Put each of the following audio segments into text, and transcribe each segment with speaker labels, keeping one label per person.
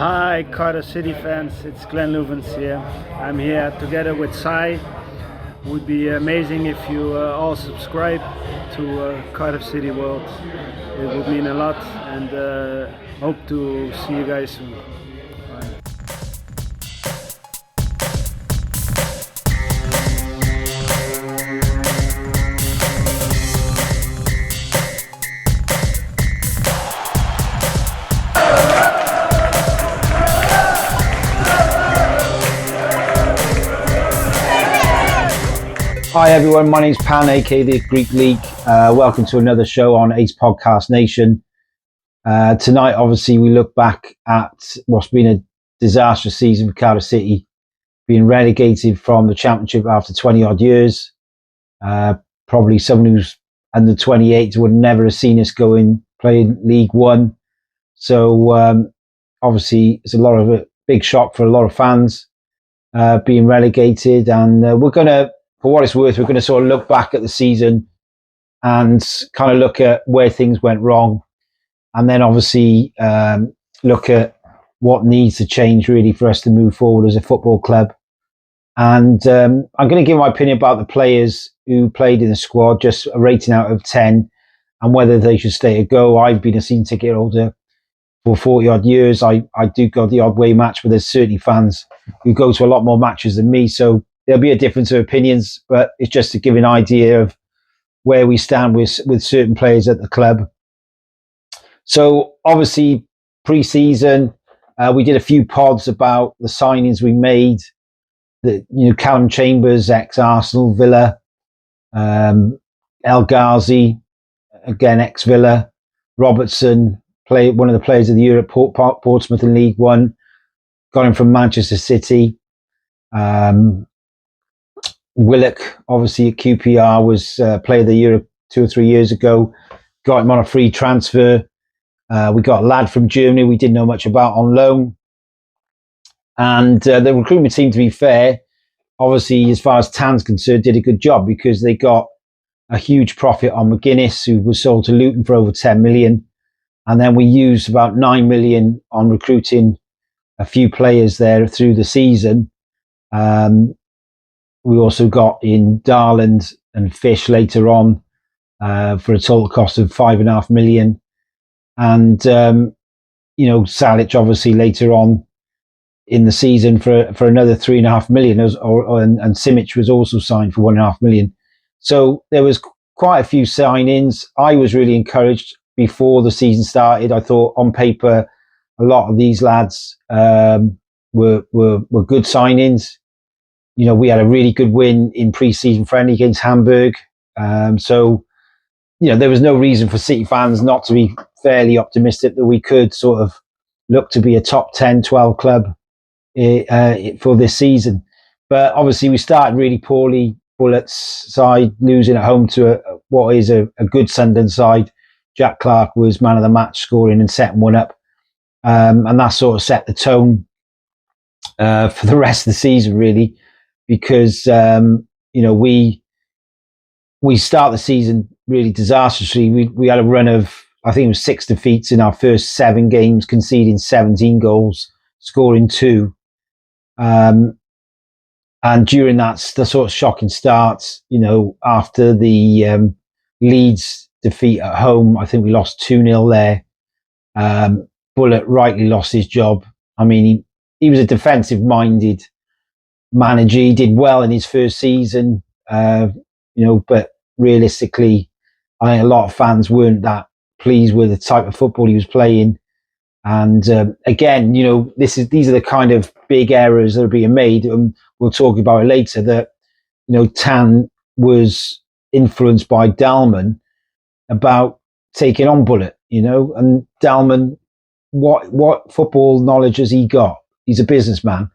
Speaker 1: Hi, Cardiff City fans. It's Loovens here. I'm here together with Sai. Would be amazing if you all subscribe to Cardiff City World. It would mean a lot, and hope to see you guys soon. Bye.
Speaker 2: Hi everyone, my name's Pan, aka the Greek Leek. Welcome to another show on Ace Podcast Nation. Tonight, obviously, we look back at what's been a disastrous season for Cardiff City, being relegated from the Championship after 20 odd years. Probably someone who's under 28 would never have seen us playing League One. So obviously, it's a big shock for a lot of fans being relegated, and we're going to, for what it's worth, we're going to sort of look back at the season and kind of look at where things went wrong, and then obviously look at what needs to change really for us to move forward as a football club. And I'm going to give my opinion about the players who played in the squad, just a rating out of 10, and whether they should stay or go. I've been a season ticket holder for 40 odd years. I do go the odd way match, but there's certainly fans who go to a lot more matches than me. So there'll be a difference of opinions, but it's just to give an idea of where we stand with certain players at the club. So obviously pre-season, we did a few pods about the signings we made. Callum Chambers, ex-Arsenal, Villa, El Ghazi, again ex-Villa, Robertson, one of the players of the year at Portsmouth in League One, got him from Manchester City. Willock, obviously at QPR, was player of the year 2 or 3 years ago. Got him on a free transfer. We got a lad from Germany we didn't know much about on loan. And the recruitment team, to be fair, obviously, as far as Tan's concerned, did a good job because they got a huge profit on McGuinness, who was sold to Luton for over 10 million. And then we used about 9 million on recruiting a few players there through the season. We also got in Darland and Fish later on for a total cost of 5.5 million. And, Salic obviously later on in the season for another 3.5 million. And Simic was also signed for 1.5 million. So there was quite a few signings. I was really encouraged before the season started. I thought on paper, a lot of these lads were good signings. We had a really good win in pre-season friendly against Hamburg. So there was no reason for City fans not to be fairly optimistic that we could sort of look to be a top 10, 12 club for this season. But obviously we started really poorly. Bullett's side losing at home to what is a good Sunderland side. Jack Clark was man of the match, scoring and setting one up. And that sort of set the tone for the rest of the season, really. Because we start the season really disastrously. We had a run of, I think it was 6 defeats in our first 7 games, conceding 17 goals, scoring 2. And during the sort of shocking starts, after the Leeds defeat at home, I think we lost 2-0 there. Bullett rightly lost his job. I mean, he was a defensive-minded manager. He did well in his first season, but realistically, I think a lot of fans weren't that pleased with the type of football he was playing. And again, these are the kind of big errors that are being made, and we'll talk about it later. That Tan was influenced by Dalman about taking on Bullett, and Dalman, what football knowledge has he got? He's a businessman.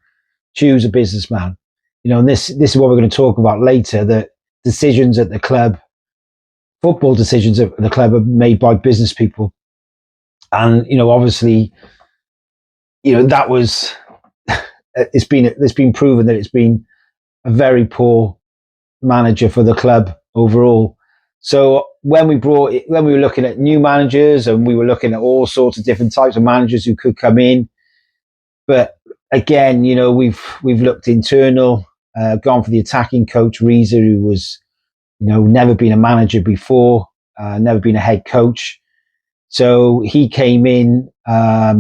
Speaker 2: Choose a businessman, and this is what we're going to talk about later. That decisions at the club, football decisions at the club, are made by business people, and obviously, that was it's been proven that it's been a very poor manager for the club overall. So when we were looking at new managers and we were looking at all sorts of different types of managers who could come in, But again, we've looked internal, gone for the attacking coach Reza, who was, never been a manager before, never been a head coach. So he came in. I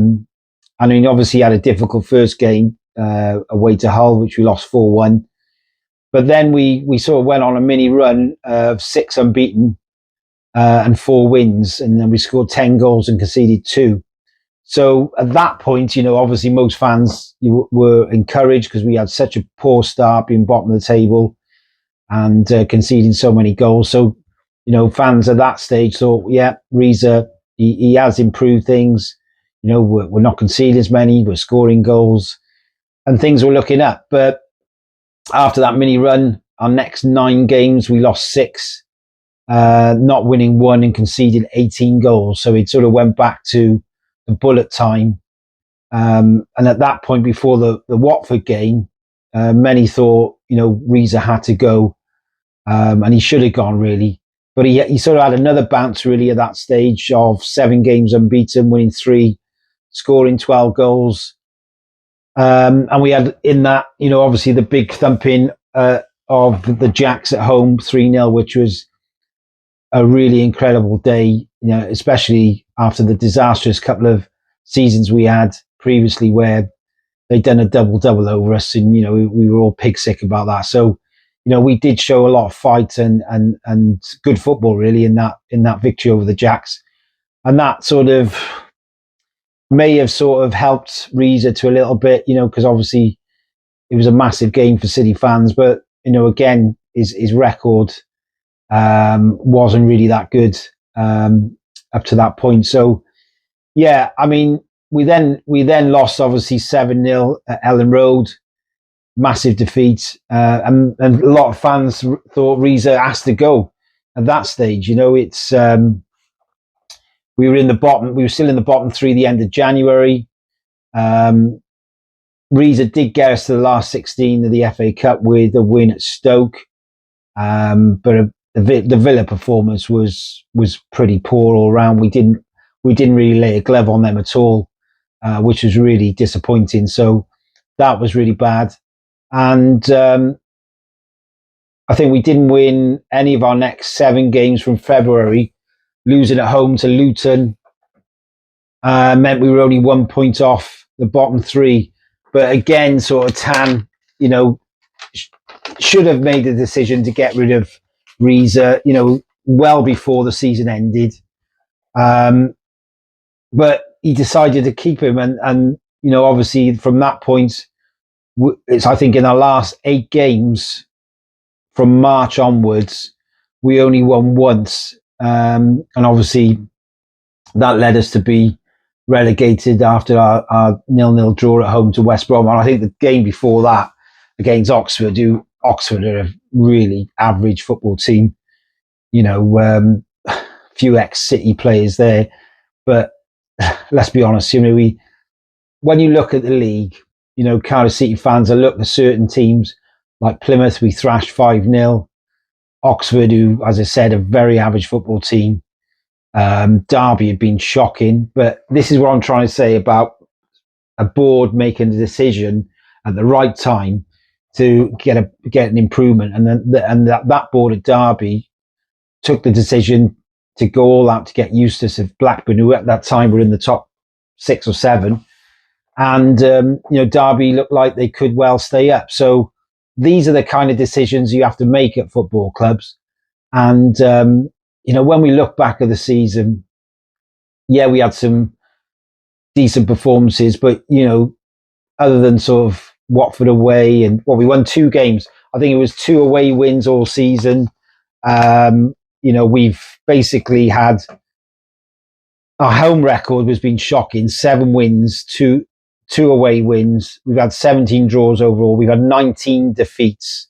Speaker 2: mean, obviously, he had a difficult first game away to Hull, which we lost 4-1. But then we sort of went on a mini run of 6 unbeaten and 4 wins, and then we scored 10 goals and conceded 2. So at that point, obviously most fans were encouraged because we had such a poor start, being bottom of the table and conceding so many goals. So, fans at that stage thought, yeah, Reza, he has improved things. We're not conceding as many, we're scoring goals, and things were looking up. But after that mini run, our next 9 games, we lost 6, not winning 1 and conceding 18 goals. So it sort of went back to the bullet time. And at that point, before the Watford game, many thought, Reza had to go, and he should have gone, really. But he sort of had another bounce, really, at that stage of 7 games unbeaten, winning 3, scoring 12 goals. And we had in that, obviously the big thumping of the Jacks at home, 3-0, which was a really incredible day, especially after the disastrous couple of seasons we had previously where they'd done a double over us, and, we were all pig sick about that. So, we did show a lot of fight and good football, really, in that victory over the Jacks. And that sort of may have sort of helped Reza to a little bit, because obviously it was a massive game for City fans, but, again, his record wasn't really that good up to that point. So, yeah, I mean, we then lost, obviously, 7-0 at Ellen Road. Massive defeat. And a lot of fans thought Reza has to go at that stage. It's... we were still in the bottom 3 at the end of January. Reza did get us to the last 16 of the FA Cup with a win at Stoke. But the Villa performance was pretty poor all around. We didn't really lay a glove on them at all, which was really disappointing. So that was really bad. And I think we didn't win any of our next 7 games from February. Losing at home to Luton meant we were only 1 point off the bottom 3. But again, sort of Tan, should have made the decision to get rid of Reza, well before the season ended. But he decided to keep him. And obviously from that point, it's, I think, in our last 8 games from March onwards, we only won once. And obviously that led us to be relegated after our 0-0 draw at home to West Brom. And I think the game before that against Oxford are a really average football team. Few ex-City players there. But let's be honest, when you look at the league, Cardiff City fans are looking at certain teams like Plymouth, we thrashed 5-0. Oxford, who, as I said, a very average football team. Derby had been shocking, but this is what I'm trying to say about a board making a decision at the right time to get an improvement, and then that board at Derby took the decision to go all out to get Eustace of Blackburn, who at that time were in the top 6 or 7, and Derby looked like they could well stay up. So these are the kind of decisions you have to make at football clubs. And when we look back at the season, yeah, we had some decent performances, but other than sort of Watford away, and we won 2 games. I think it was 2 away wins all season. We've basically had, our home record has been shocking: 7 wins, 2 away wins. We've had 17 draws overall. We've had 19 defeats,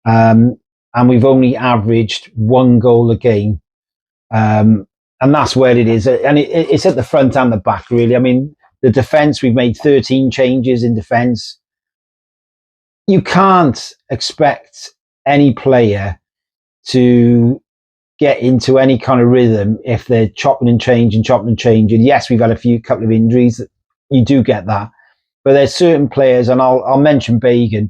Speaker 2: and we've only averaged 1 goal a game. And that's where it is. And it's at the front and the back, really. I mean, the defence, we've made 13 changes in defence. You can't expect any player to get into any kind of rhythm if they're chopping and changing. Yes, we've had couple of injuries. You do get that. But there's certain players, and I'll mention Bagan.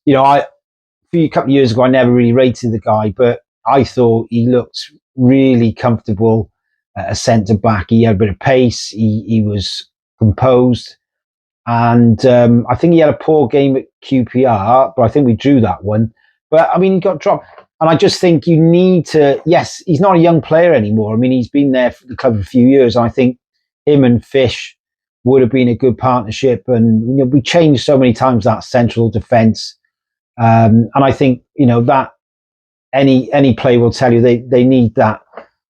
Speaker 2: You know, a couple of years ago, I never really rated the guy, but I thought he looked really comfortable at a centre back. He had a bit of pace. He was composed. And I think he had a poor game at QPR, but I think we drew that one. But I mean, he got dropped. And I just think you need to, yes, he's not a young player anymore. I mean, he's been there for the club for a few years. And I think him and Fish would have been a good partnership. And you know, we changed so many times that central defence. And I think, you know, that any player will tell you they need that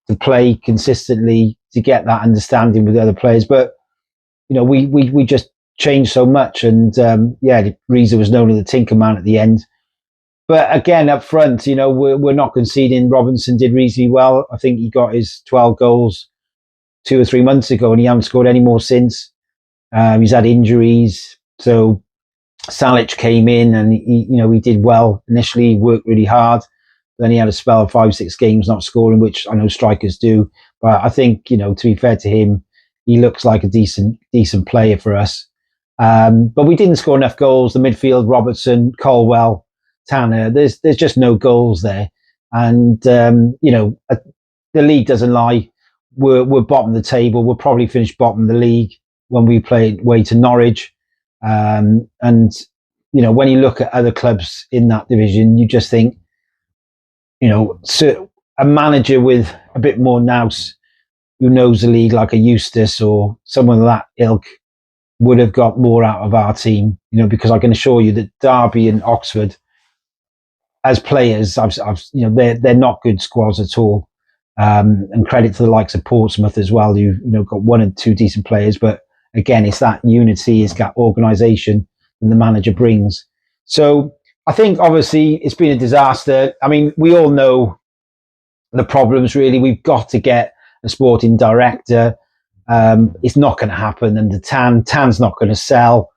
Speaker 2: to play consistently to get that understanding with the other players. But, you know, we just changed so much. And Reza was known as the Tinker Man at the end. But again, up front, you know, we're not conceding. Robinson did reasonably well. I think he got his 12 goals 2 or 3 months ago, and he hasn't scored any more since. He's had injuries. So Salic came in and he did well initially. He worked really hard. Then he had a spell of 5-6 games not scoring, which I know strikers do. But I think, you know, to be fair to him, he looks like a decent player for us. But we didn't score enough goals. The midfield, Robertson, Colwell, Tanner, there's just no goals there. And, you know, the league doesn't lie. We're bottom of the table. We'll probably finish bottom of the league when we play away to Norwich. And, you know, when you look at other clubs in that division, you just think, you know, so a manager with a bit more nous who knows the league, like a Eustace or someone of that ilk, would have got more out of our team, you know, because I can assure you that Derby and Oxford, as players, you know, they're not good squads at all. And credit to the likes of Portsmouth as well, who, you know, got 1 and 2 decent players. But again, it's that unity, it's that organisation that the manager brings. So I think obviously it's been a disaster. I mean, we all know the problems really. We've got to get a sporting director. It's not going to happen. And Tan's not going to sell.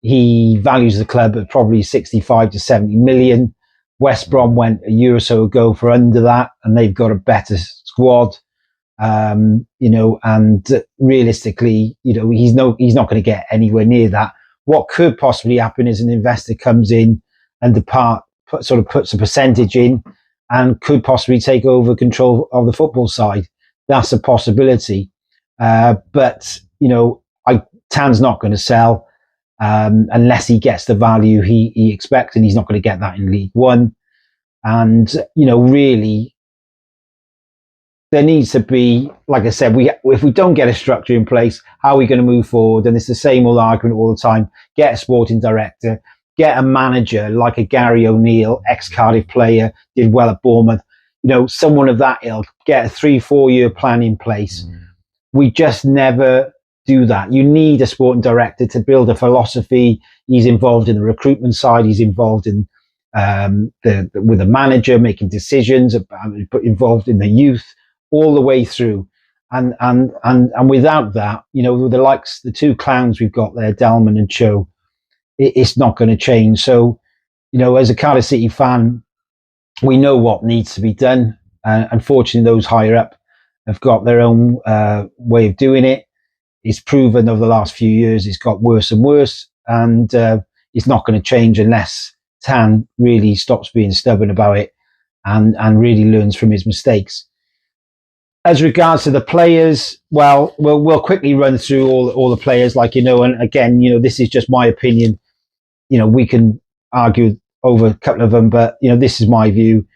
Speaker 2: He values the club at probably 65 to 70 million. West Brom went a year or so ago for under that, and they've got a better squad. You know, and realistically, you know, he's not going to get anywhere near that. What could possibly happen is an investor comes in and puts a percentage in and could possibly take over control of the football side. That's a possibility. But, you know, Tan's not going to sell unless he gets the value he expects, and he's not going to get that in League One. And, you know, really, there needs to be, like I said, if we don't get a structure in place, how are we going to move forward? And it's the same old argument all the time. Get a sporting director, get a manager like a Gary O'Neill, ex-Cardiff player, did well at Bournemouth. You know, someone of that ilk, get a 3-4 year plan in place. We just never do that. You need a sporting director to build a philosophy. He's involved in the recruitment side. He's involved in with the manager, making decisions, involved in the youth, all the way through. And without that, you know, the 2 clowns we've got there, Delman and Cho, it's not going to change. So, you know, as a Cardiff City fan, we know what needs to be done. Unfortunately, those higher up have got their own way of doing it. It's proven over the last few years it's got worse and worse, and it's not going to change unless Tan really stops being stubborn about it and really learns from his mistakes. As regards to the players, well, we'll quickly run through all the players, like, you know, and again, you know, this is just my opinion. You know, we can argue over a couple of them, but, you know, this is my view.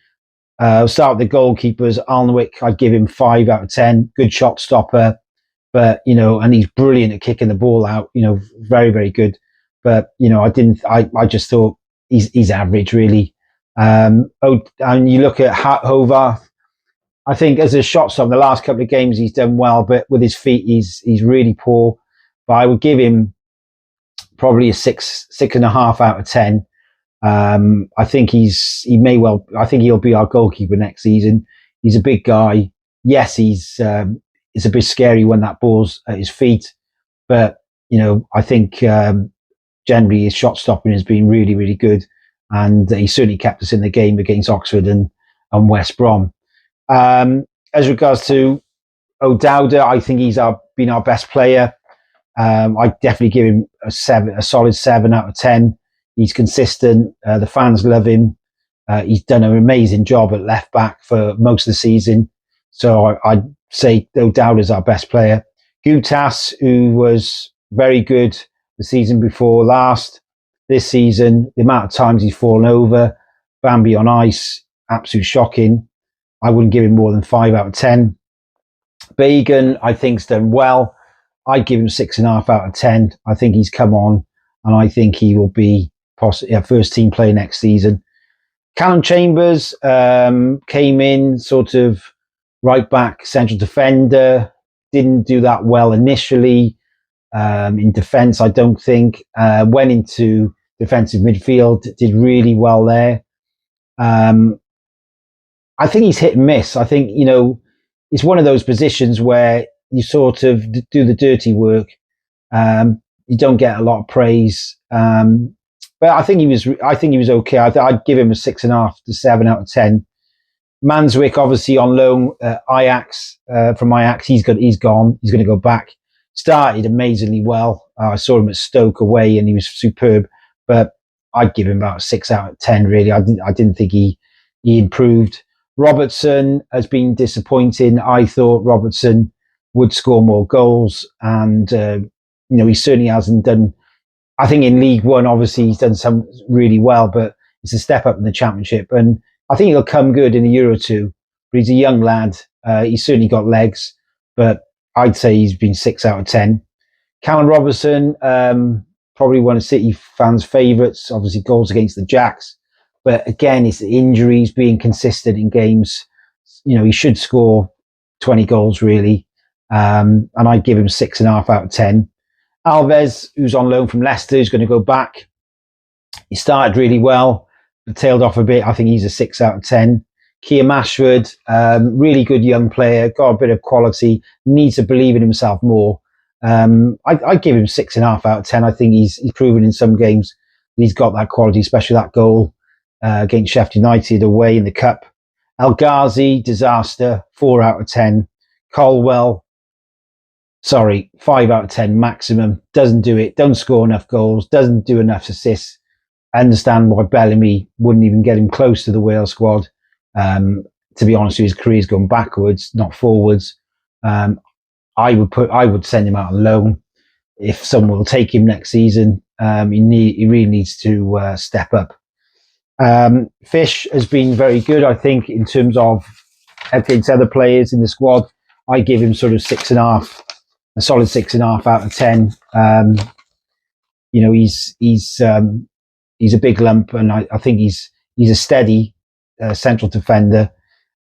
Speaker 2: I'll start with the goalkeepers. Alnwick, I'd give him 5 out of 10. Good shot stopper, but, you know, and he's brilliant at kicking the ball out. You know, very, very good. But, you know, I just thought he's average, really. And you look at Hovarth. I think as a shot stopper, the last couple of games he's done well, but with his feet, he's really poor. But I would give him probably a 6.5 out of 10. I think I think he'll be our goalkeeper next season. He's a big guy. Yes, it's a bit scary when that ball's at his feet, but, you know, I think generally his shot stopping has been really, really good, and he certainly kept us in the game against Oxford and West Brom. As regards to O'Dowda, I think he's been our best player. I definitely give him a solid 7 out of 10. He's consistent. The fans love him. He's done an amazing job at left back for most of the season. So I'd say no doubt is our best player. Gutas, who was very good the season before last, this season, the amount of times he's fallen over, Bambi on ice, absolute shocking. I wouldn't give him more than 5 out of 10. Bagan, I think's done well. I'd give him 6.5 out of 10. I think he's come on, and I think he will be possibly a first team player next season. Callum Chambers came in sort of right back, central defender. Didn't do that well initially in defence, I don't think. Went into defensive midfield, did really well there. I think he's hit and miss. I think, it's one of those positions where you sort of do the dirty work. You don't get a lot of praise. But I think he was okay. I'd give him a 6.5 to 7 out of 10. Manswick, obviously on loan, Ajax, from Ajax, he's gone. He's going to go back. Started amazingly well. I saw him at Stoke away, and he was superb. But I'd give him about a 6 out of 10. Really, I didn't think he improved. Robertson has been disappointing. I thought Robertson would score more goals, and he certainly hasn't done. I think in League One, obviously, he's done some really well, but it's a step up in the Championship, and I think he'll come good in a year or two. But he's a young lad. He's certainly got legs, but I'd say he's been 6 out of 10. Callum Robertson, probably one of City fans' favourites. Obviously, goals against the Jacks. But again, it's the injuries, being consistent in games. He should score 20 goals, really. And I'd give him 6.5 out of 10. Alves, who's on loan from Leicester, is going to go back. He started really well, but tailed off a bit. I think he's a 6 out of 10. Keir Mashford, really good young player, got a bit of quality, needs to believe in himself more. I'd give him 6.5 out of 10. I think he's proven in some games that he's got that quality, especially that goal against Sheffield United away in the Cup. El Ghazi, disaster, 4 out of 10. Colwell, 5 out of 10 maximum. Doesn't do it, don't score enough goals, doesn't do enough assists. I understand why Bellamy wouldn't even get him close to the Wales squad. To be honest, his career's gone backwards, not forwards. I would send him out on loan if someone will take him next season. He really needs to step up. Fish has been very good, I think, in terms of against other players in the squad. I give him sort of 6.5, a solid 6.5 out of 10. He's a big lump, and I think he's a steady central defender.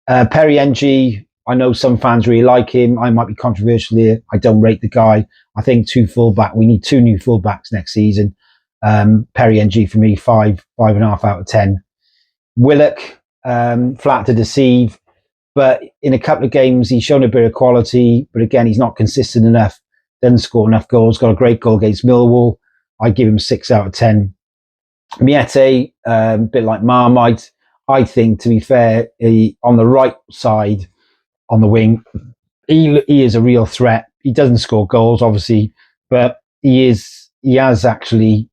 Speaker 2: Perry Ng, I know some fans really like him. I might be controversial here. I don't rate the guy. I think we need 2 new fullbacks next season. Perry Ng for me, 5.5 out of 10. Willock, flat to deceive, but in a couple of games he's shown a bit of quality, but again he's not consistent enough, doesn't score enough goals. Got a great goal against Millwall. I give him 6 out of 10. Miete, a bit like Marmite. I think, to be fair, on the right side, on the wing, he is a real threat. He doesn't score goals, obviously, but he has actually,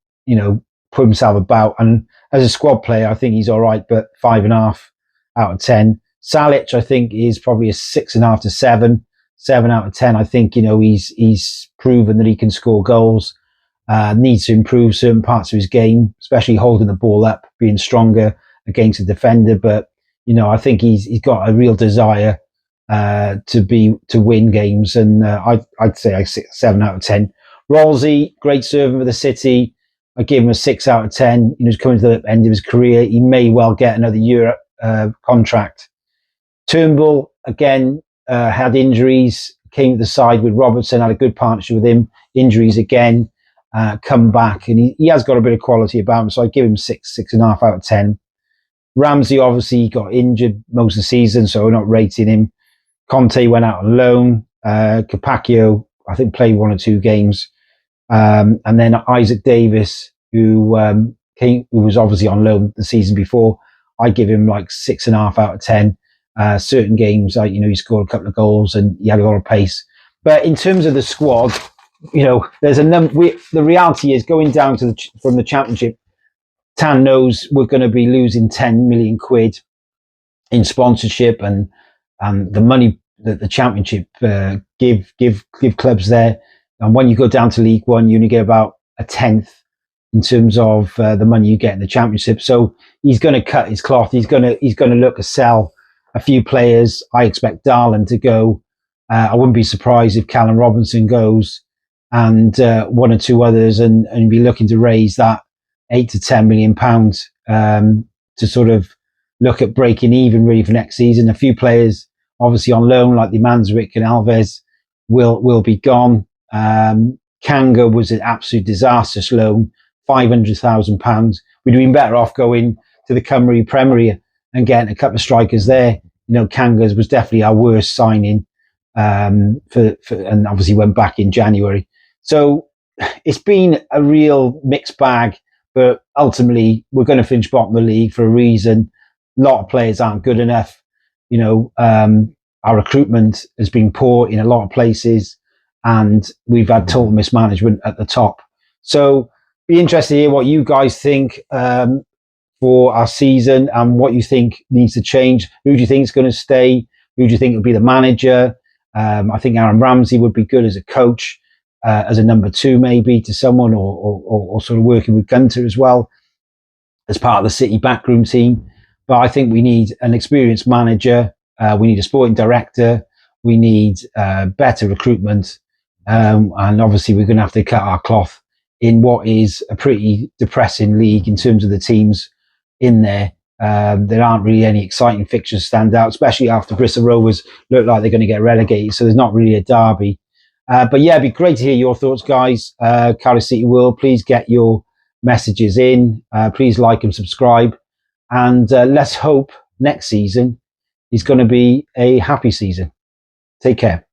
Speaker 2: put himself about. And as a squad player, I think he's all right, but 5.5 out of 10. Salic, I think, is probably a 6.5 to 7 out of 10. I think, he's proven that he can score goals. Needs to improve certain parts of his game, especially holding the ball up, being stronger against a defender. But I think he's got a real desire to win games, and I'd say 7 out of 10. Rolsey, great servant for the City. I give him a 6 out of 10. He's coming to the end of his career. He may well get another year contract. Turnbull again had injuries. Came to the side with Robertson, had a good partnership with him. Injuries again. Come back, and he has got a bit of quality about him, so I give him 6.5 out of 10. Ramsey obviously got injured most of the season, so we're not rating him. Conte went out on loan. Capaccio, I think, played 1 or 2 games, and then Isaac Davis, who was obviously on loan the season before. I give him like 6.5 out of 10. Certain games, he scored a couple of goals and he had a lot of pace. But in terms of the squad, there's a the reality is going down to from the Championship. Tan knows we're going to be losing 10 million quid in sponsorship and the money that the Championship give clubs there. And when you go down to League One, you only get about a tenth in terms of the money you get in the Championship. So he's going to cut his cloth. He's going to look to sell a few players. I expect Darlan to go. I wouldn't be surprised if Callum Robinson goes, and one or two others, and be looking to raise that £8 to £10 million to sort of look at breaking even really for next season. A few players obviously on loan, like the Manzarek and Alves, will be gone. Kanga was an absolute disastrous loan, £500,000. We'd have been better off going to the Cymru Premier and getting a couple of strikers there. Kanga's was definitely our worst signing, and obviously went back in January. So it's been a real mixed bag, but ultimately we're going to finish bottom of the league for a reason. A lot of players aren't good enough. Our recruitment has been poor in a lot of places, and we've had total mismanagement at the top. So be interested to hear what you guys think for our season and what you think needs to change. Who do you think is going to stay? Who do you think will be the manager? I think Aaron Ramsey would be good as a coach, as a number two maybe to someone, or sort of working with Gunter as well as part of the City backroom team. But I think we need an experienced manager. We need a sporting director. We need better recruitment. And obviously we're going to have to cut our cloth in what is a pretty depressing league in terms of the teams in there. There aren't really any exciting fixtures stand out, especially after Bristol Rovers look like they're going to get relegated. So there's not really a derby. But yeah, it'd be great to hear your thoughts, guys. Cardiff City World, please get your messages in. Please like and subscribe. And let's hope next season is going to be a happy season. Take care.